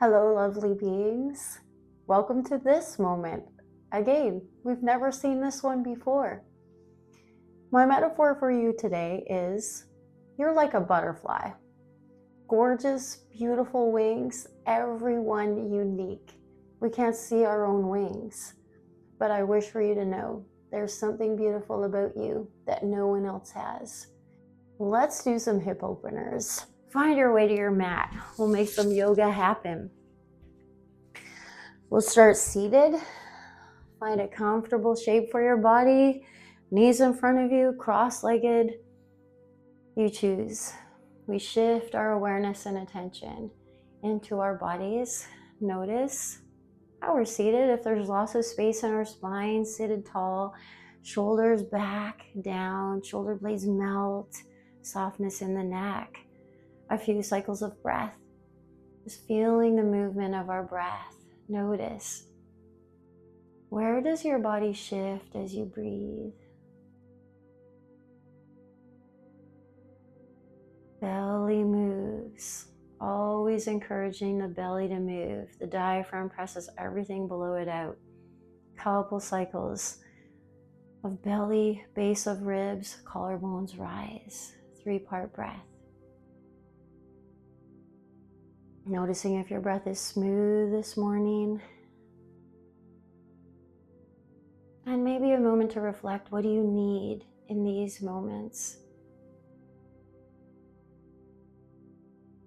Hello, lovely beings. Welcome to this moment. Again, we've never seen this one before. My metaphor for you today is you're like a butterfly. Gorgeous, beautiful wings, every one unique. We can't see our own wings, but I wish for you to know there's something beautiful about you that no one else has. Let's do some hip openers. Find your way to your mat. We'll make some yoga happen. We'll start seated. Find a comfortable shape for your body. Knees in front of you, cross-legged. You choose. We shift our awareness and attention into our bodies. Notice how we're seated. If there's lots of space in our spine, seated tall, shoulders back, down, shoulder blades melt, softness in the neck. A few cycles of breath. Just feeling the movement of our breath. Notice. Where does your body shift as you breathe? Belly moves, always encouraging the belly to move. The diaphragm presses everything below it out. Couple cycles of belly, base of ribs, collarbones rise. 3-part breath. Noticing if your breath is smooth this morning. And maybe a moment to reflect, what do you need in these moments?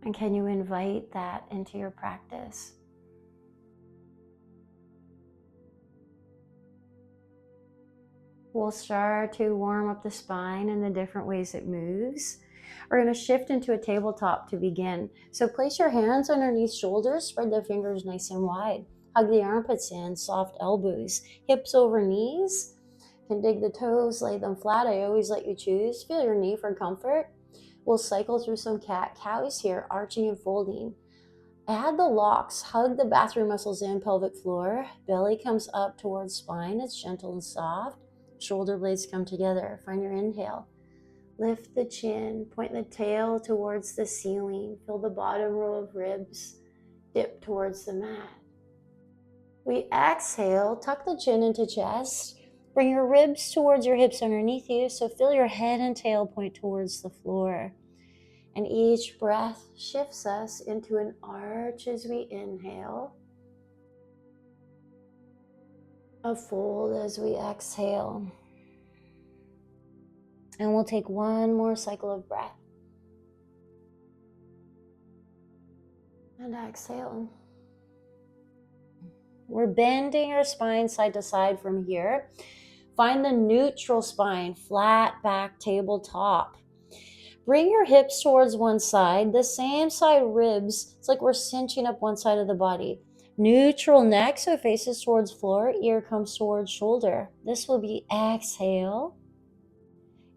And can you invite that into your practice? We'll start to warm up the spine in the different ways it moves. We're going to shift into a tabletop to begin. So place your hands underneath shoulders, spread the fingers nice and wide. Hug the armpits in, soft elbows, hips over knees. You can dig the toes, lay them flat. I always let you choose. Feel your knee for comfort. We'll cycle through some cat-cows here, arching and folding. Add the locks, hug the bathroom muscles in, pelvic floor. Belly comes up towards spine. It's gentle and soft. Shoulder blades come together. Find your inhale. Lift the chin, point the tail towards the ceiling. Feel the bottom row of ribs dip towards the mat. We exhale, tuck the chin into chest. Bring your ribs towards your hips underneath you, so feel your head and tail point towards the floor. And each breath shifts us into an arch as we inhale, a fold as we exhale. And we'll take one more cycle of breath. And exhale. We're bending our spine side to side from here. Find the neutral spine, flat back, tabletop. Bring your hips towards one side, the same side ribs. It's like we're cinching up one side of the body. Neutral neck, so faces towards floor, ear comes towards shoulder. This will be exhale.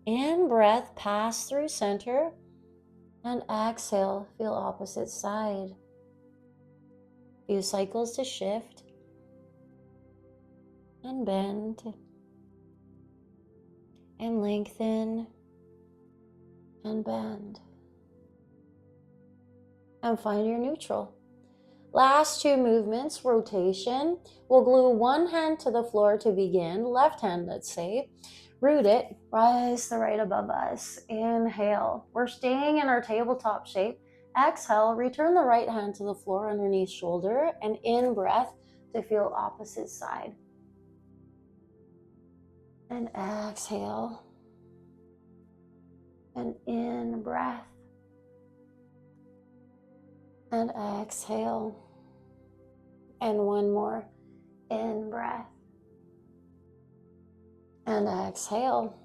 In breath, pass through center. And exhale, feel opposite side. Few cycles to shift. And bend. And lengthen. And bend. And find your neutral. Last 2 movements, rotation. We'll glue one hand to the floor to begin. Left hand, let's say. Root it, rise the right above us. Inhale. We're staying in our tabletop shape. Exhale, return the right hand to the floor underneath shoulder, and in breath to feel opposite side. And exhale. And in breath. And exhale. And one more. In breath. And exhale.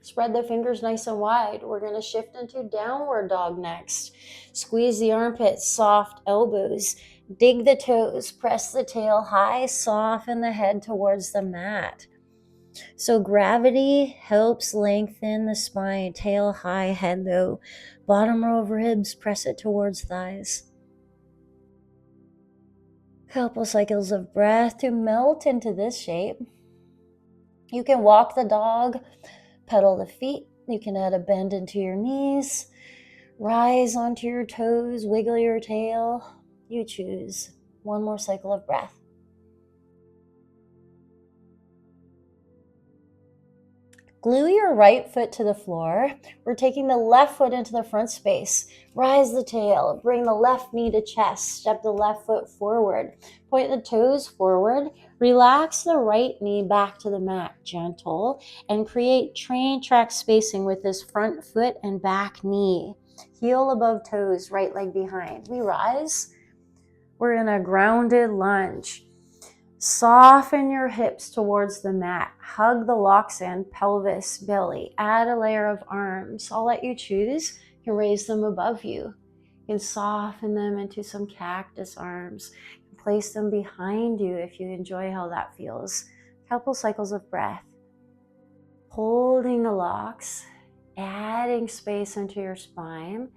Spread the fingers nice and wide. We're going to shift into downward dog next. Squeeze the armpits, soft elbows. Dig the toes, press the tail high, soften the head towards the mat. So gravity helps lengthen the spine, tail high, head low. Bottom row of ribs, press it towards thighs. Couple cycles of breath to melt into this shape. You can walk the dog, pedal the feet. You can add a bend into your knees, rise onto your toes, wiggle your tail. You choose. One more cycle of breath. Glue your right foot to the floor. We're taking the left foot into the front space. Rise the tail. Bring the left knee to chest. Step the left foot forward. Point the toes forward. Relax the right knee back to the mat. Gentle. And create train track spacing with this front foot and back knee. Heel above toes, right leg behind. We rise. We're in a grounded lunge. Soften your hips towards the mat. Hug the locks in, pelvis, belly. Add a layer of arms. I'll let you choose. You can raise them above you. You can soften them into some cactus arms. You can place them behind you if you enjoy how that feels. A couple cycles of breath. Holding the locks, adding space into your spine,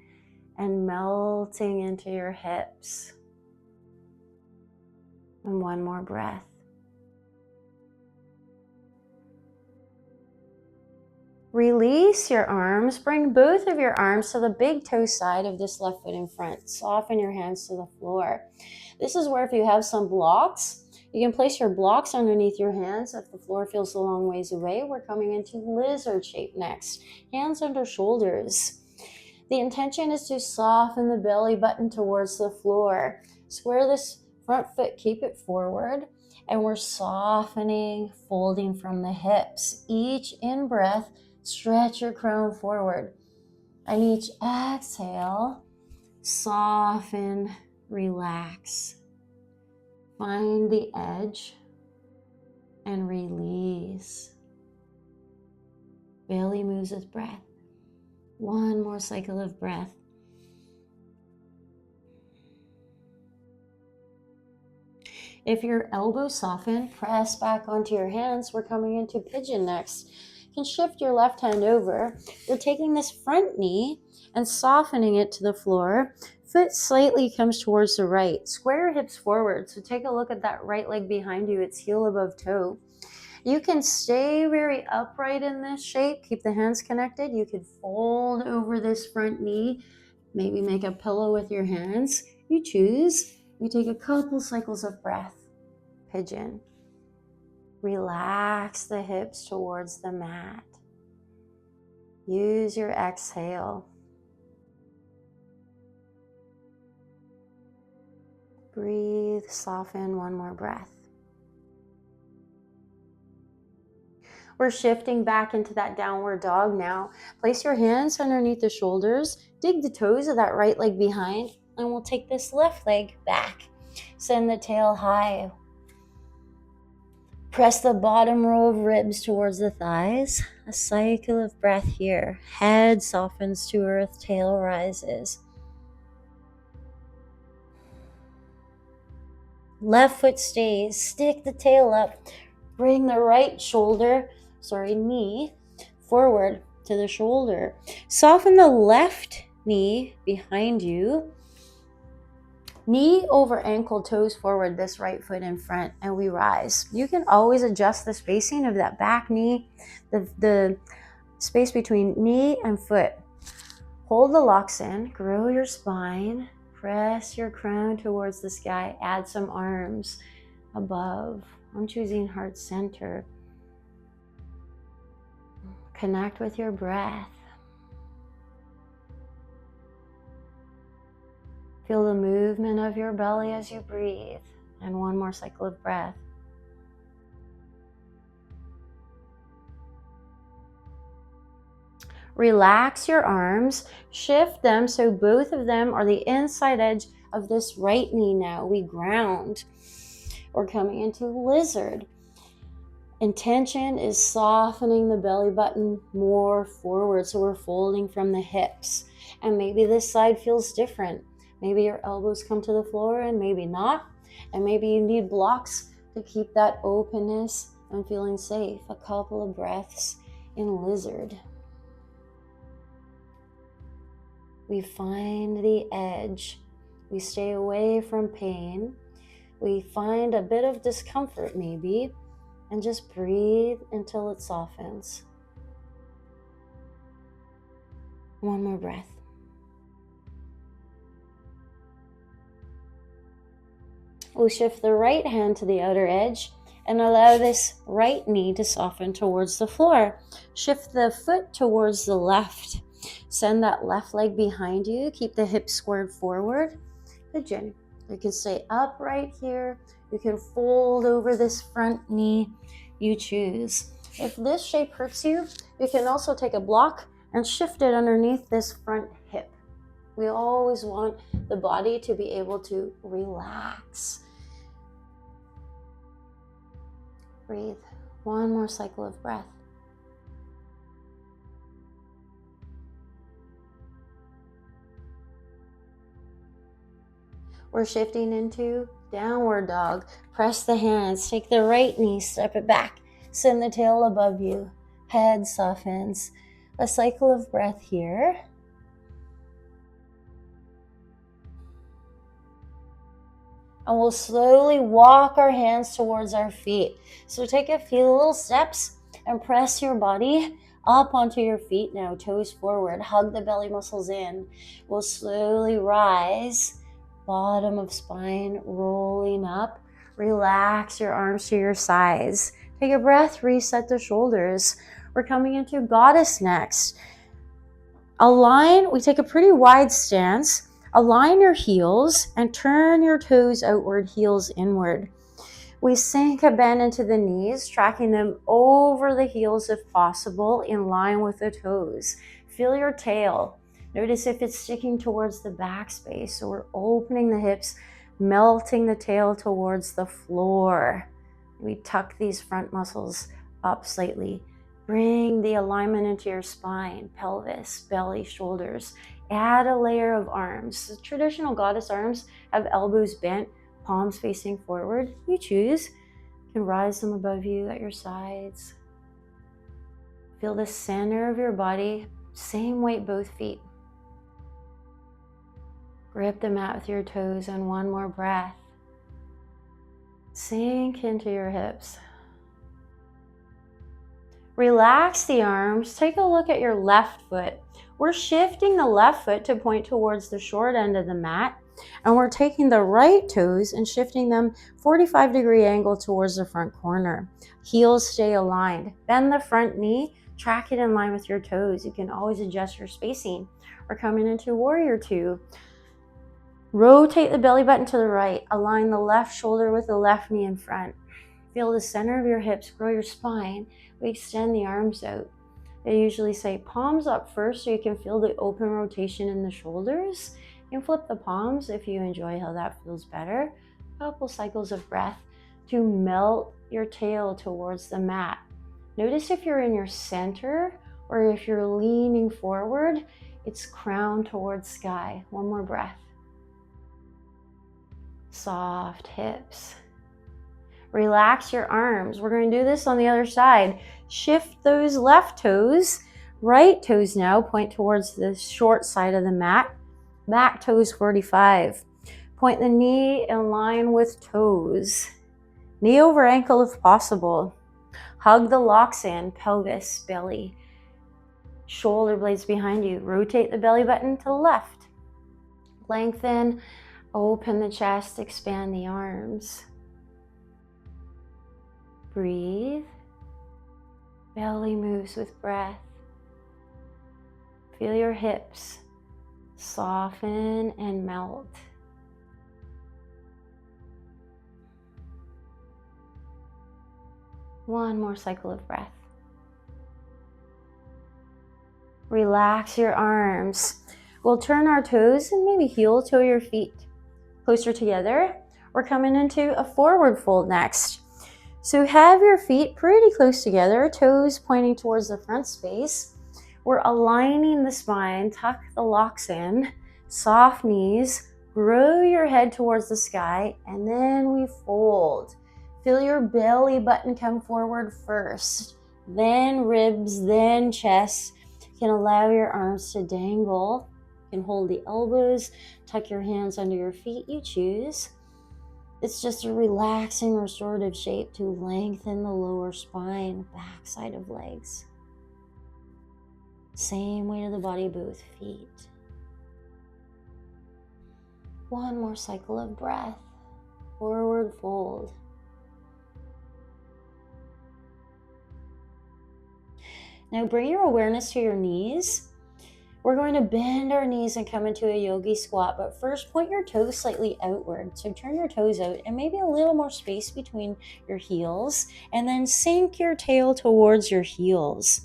and melting into your hips. And one more breath. Release your arms. Bring both of your arms to the big toe side of this left foot in front. Soften your hands to the floor. This is where if you have some blocks, you can place your blocks underneath your hands. If the floor feels a long ways away, we're coming into lizard shape next. Hands under shoulders. The intention is to soften the belly button towards the floor. Square this front foot, keep it forward, and we're softening, folding from the hips. Each in-breath, stretch your crown forward. And each exhale, soften, relax. Find the edge and release. Belly moves with breath. One more cycle of breath. If your elbows soften, press back onto your hands. We're coming into pigeon next. You can shift your left hand over. We're taking this front knee and softening it to the floor. Foot slightly comes towards the right. Square your hips forward. So take a look at that right leg behind you. It's heel above toe. You can stay very upright in this shape. Keep the hands connected. You could fold over this front knee. Maybe make a pillow with your hands. You choose. We take a couple cycles of breath. Pigeon. Relax the hips towards the mat. Use your exhale. Breathe, soften, one more breath. We're shifting back into that downward dog now. Place your hands underneath the shoulders. Dig the toes of that right leg behind. And we'll take this left leg back. Send the tail high. Press the bottom row of ribs towards the thighs. A cycle of breath here. Head softens to earth, tail rises. Left foot stays. Stick the tail up. Bring the right knee forward to the shoulder. Soften the left knee behind you. Knee over ankle, toes forward, this right foot in front, and we rise. You can always adjust the spacing of that back knee, the space between knee and foot. Hold the locks in, grow your spine, press your crown towards the sky, add some arms above. I'm choosing heart center. Connect with your breath. Feel the movement of your belly as you breathe. And one more cycle of breath. Relax your arms. Shift them so both of them are the inside edge of this right knee now. We ground. We're coming into lizard. Intention is softening the belly button more forward. So we're folding from the hips. And maybe this side feels different. Maybe your elbows come to the floor and maybe not. And maybe you need blocks to keep that openness and feeling safe. A couple of breaths in lizard. We find the edge. We stay away from pain. We find a bit of discomfort maybe, and just breathe until it softens. One more breath. We'll shift the right hand to the outer edge and allow this right knee to soften towards the floor. Shift the foot towards the left. Send that left leg behind you. Keep the hips squared forward. Good job. You can stay upright here. You can fold over this front knee. You choose. If this shape hurts you, you can also take a block and shift it underneath this front hip. We always want the body to be able to relax. Breathe. One more cycle of breath. We're shifting into downward dog. Press the hands. Take the right knee, step it back. Send the tail above you. Head softens. A cycle of breath here. And we'll slowly walk our hands towards our feet. So take a few little steps and press your body up onto your feet now, toes forward. Hug the belly muscles in. We'll slowly rise. Bottom of spine rolling up. Relax your arms to your sides. Take a breath, reset the shoulders. We're coming into goddess next. Align, we take a pretty wide stance. Align your heels and turn your toes outward, heels inward. We sink a bend into the knees, tracking them over the heels if possible, in line with the toes. Feel your tail. Notice if it's sticking towards the back space. So we're opening the hips, melting the tail towards the floor. We tuck these front muscles up slightly. Bring the alignment into your spine, pelvis, belly, shoulders. Add a layer of arms. The traditional goddess arms have elbows bent, palms facing forward. You choose. You can rise them above you at your sides. Feel the center of your body, same weight both feet. Grip the mat with your toes and one more breath. Sink into your hips. Relax the arms. Take a look at your left foot. We're shifting the left foot to point towards the short end of the mat, and we're taking the right toes and shifting them 45-degree angle towards the front corner. Heels stay aligned. Bend the front knee, track it in line with your toes. You can always adjust your spacing. We're coming into warrior two. Rotate the belly button to the right. Align the left shoulder with the left knee in front. Feel the center of your hips, grow your spine. We extend the arms out. I usually say palms up first so you can feel the open rotation in the shoulders. You can flip the palms if you enjoy how that feels better. A couple cycles of breath to melt your tail towards the mat. Notice if you're in your center or if you're leaning forward, it's crown towards sky. One more breath. Soft hips. Relax your arms. We're going to do this on the other side. Shift those left toes. Right toes now point towards the short side of the mat. Back toes 45. Point the knee in line with toes. Knee over ankle if possible. Hug the locks in, pelvis, belly. Shoulder blades behind you. Rotate the belly button to the left. Lengthen. Open the chest, expand the arms. Breathe. Belly moves with breath. Feel your hips soften and melt. One more cycle of breath. Relax your arms. We'll turn our toes and maybe heel toe your feet closer together. We're coming into a forward fold next. So have your feet pretty close together, toes pointing towards the front space. We're aligning the spine, tuck the locks in, soft knees, grow your head towards the sky, and then we fold. Feel your belly button come forward first, then ribs, then chest. You can allow your arms to dangle. You can hold the elbows, tuck your hands under your feet, you choose. It's just a relaxing, restorative shape to lengthen the lower spine, backside of legs. Same weight of the body, both feet. One more cycle of breath. forward fold. Now bring your awareness to your knees. We're going to bend our knees and come into a yogi squat, but first point your toes slightly outward. So turn your toes out and maybe a little more space between your heels, and then sink your tail towards your heels.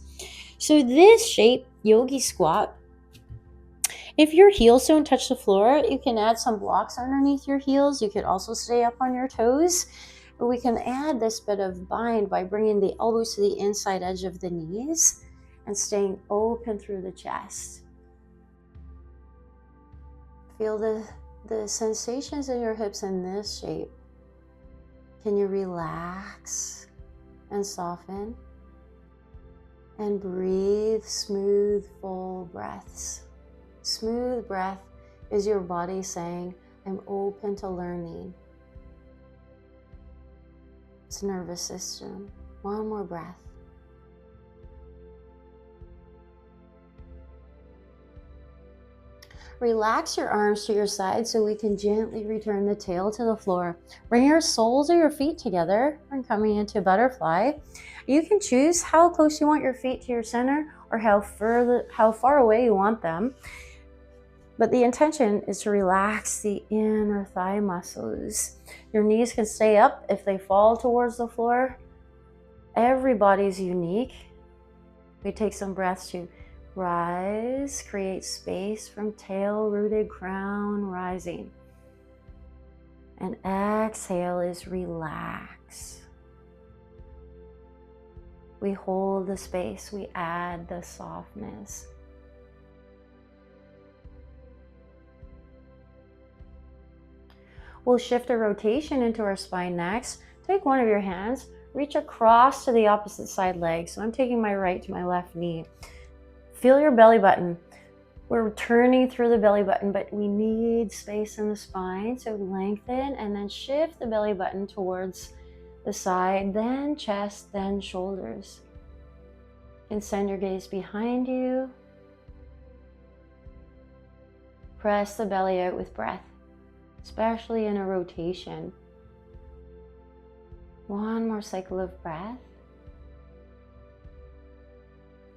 So this shape, yogi squat, if your heels don't touch the floor, you can add some blocks underneath your heels. You could also stay up on your toes. But we can add this bit of bind by bringing the elbows to the inside edge of the knees and staying open through the chest. Feel the sensations in your hips in this shape. Can you relax and soften? And breathe smooth, full breaths. Smooth breath is your body saying, I'm open to learning. It's nervous system. One more breath. Relax your arms to your side so we can gently return the tail to the floor. Bring your soles of your feet together and coming into butterfly. You can choose how close you want your feet to your center or how far away you want them. But the intention is to relax the inner thigh muscles. Your knees can stay up if they fall towards the floor. Everybody's unique. We take some breaths to rise, create space from tail-rooted crown rising. And exhale is relax. We hold the space, we add the softness. We'll shift a rotation into our spine next. Take one of your hands, reach across to the opposite side leg. So I'm taking my right to my left knee. Feel your belly button. We're turning through the belly button, but we need space in the spine. So lengthen and then shift the belly button towards the side, then chest, then shoulders. And send your gaze behind you. Press the belly out with breath, especially in a rotation. One more cycle of breath.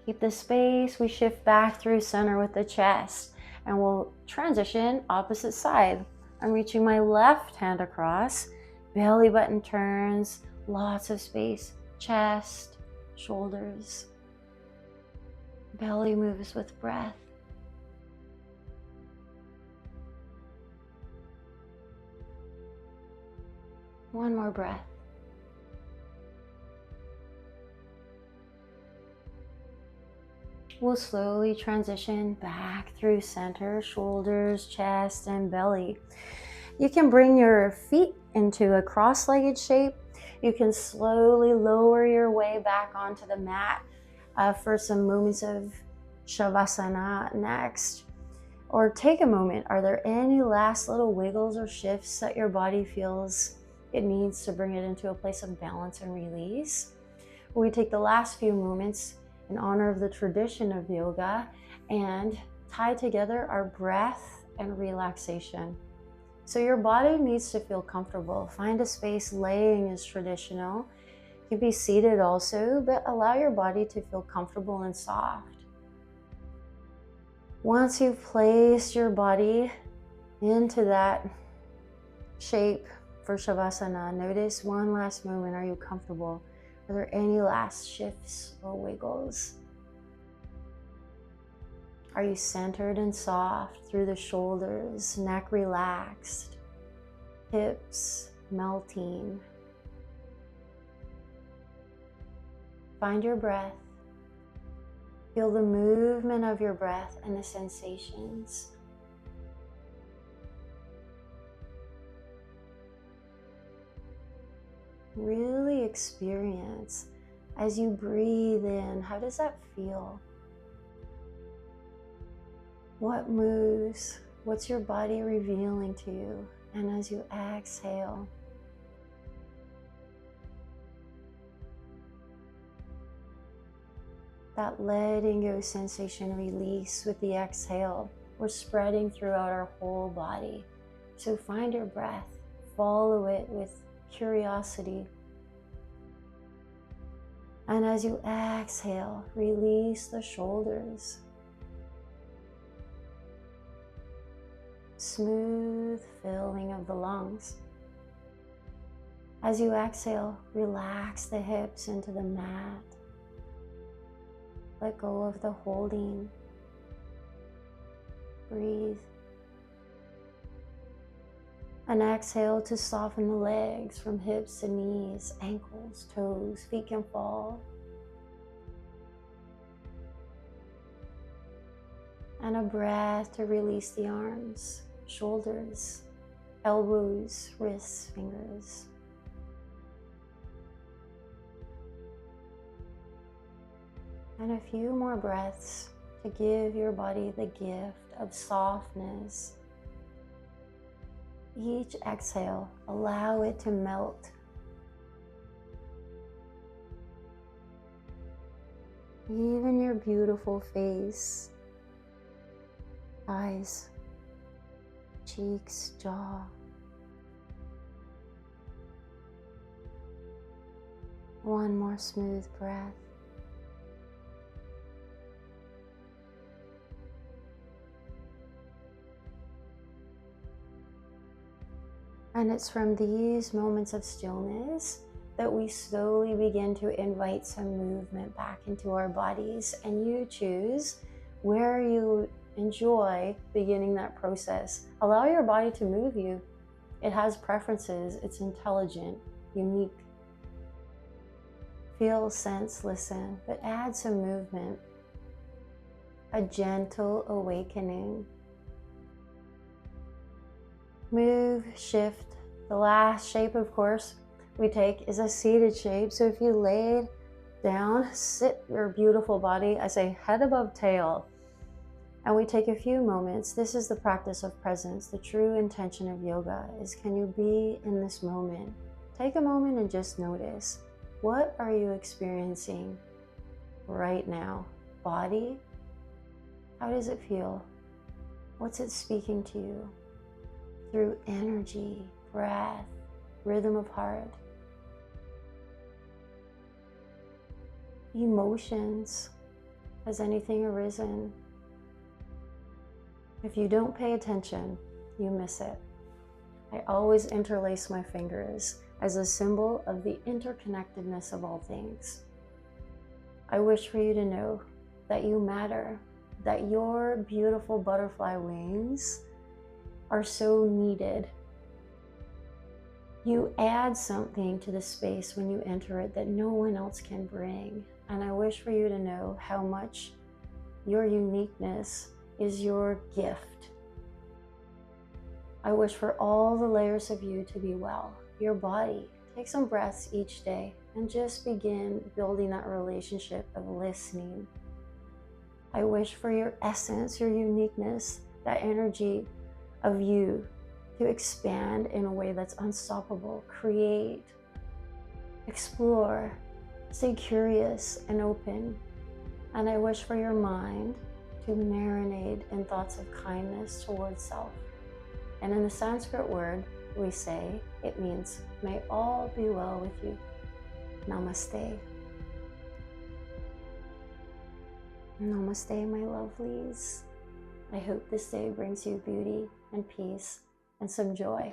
Keep the space. We shift back through center with the chest and we'll transition opposite side. I'm reaching my left hand across. Belly button turns, lots of space. Chest, shoulders. Belly moves with breath. One more breath. We'll slowly transition back through center, shoulders, chest, and belly. You can bring your feet into a cross-legged shape. You can slowly lower your way back onto the mat for some moments of Shavasana next. Or take a moment. Are there any last little wiggles or shifts that your body feels it needs to bring it into a place of balance and release? We take the last few moments in honor of the tradition of yoga and tie together our breath and relaxation. So your body needs to feel comfortable. Find a space. Laying is traditional. You can be seated also, but allow your body to feel comfortable and soft. Once you've placed your body into that shape for Shavasana, notice one last moment. Are you comfortable? Are there any last shifts or wiggles? Are you centered and soft through the shoulders, neck relaxed, hips melting? Find your breath. Feel the movement of your breath and the sensations. Really experience as you breathe in, how does that feel? What moves? What's your body revealing to you? And as you exhale, that letting go sensation release with the exhale. We're spreading throughout our whole body. So find your breath, follow it with curiosity. And as you exhale, release the shoulders. Smooth filling of the lungs. As you exhale, relax the hips into the mat. Let go of the holding. Breathe. And exhale to soften the legs from hips to knees, ankles, toes, feet can fall. And a breath to release the arms, shoulders, elbows, wrists, fingers. And a few more breaths to give your body the gift of softness. Each exhale, allow it to melt. Even your beautiful face, eyes, cheeks, jaw. One more smooth breath. And it's from these moments of stillness that we slowly begin to invite some movement back into our bodies, and you choose where you enjoy beginning that process. Allow your body to move you. It has preferences, it's intelligent, unique. Feel, sense, listen, but add some movement. A gentle awakening. Move, shift. The last shape, of course, we take is a seated shape. So if you lay down, sit your beautiful body, I say head above tail. And we take a few moments. This is the practice of presence. The true intention of yoga is, can you be in this moment? Take a moment and just notice. What are you experiencing right now? Body? How does it feel? What's it speaking to you? Through energy, breath, rhythm of heart. Emotions. Has anything arisen? If you don't pay attention, you miss it. I always interlace my fingers as a symbol of the interconnectedness of all things. I wish for you to know that you matter, that your beautiful butterfly wings are so needed. You add something to the space when you enter it that no one else can bring. And I wish for you to know how much your uniqueness is your gift. I wish for all the layers of you to be well. Your body, take some breaths each day and just begin building that relationship of listening. I wish for your essence, your uniqueness, that energy of you to expand in a way that's unstoppable. Create, explore, stay curious and open. And I wish for your mind to marinate in thoughts of kindness towards self. And in the Sanskrit word, we say, it means, may all be well with you. Namaste. Namaste, my lovelies. I hope this day brings you beauty and peace and some joy.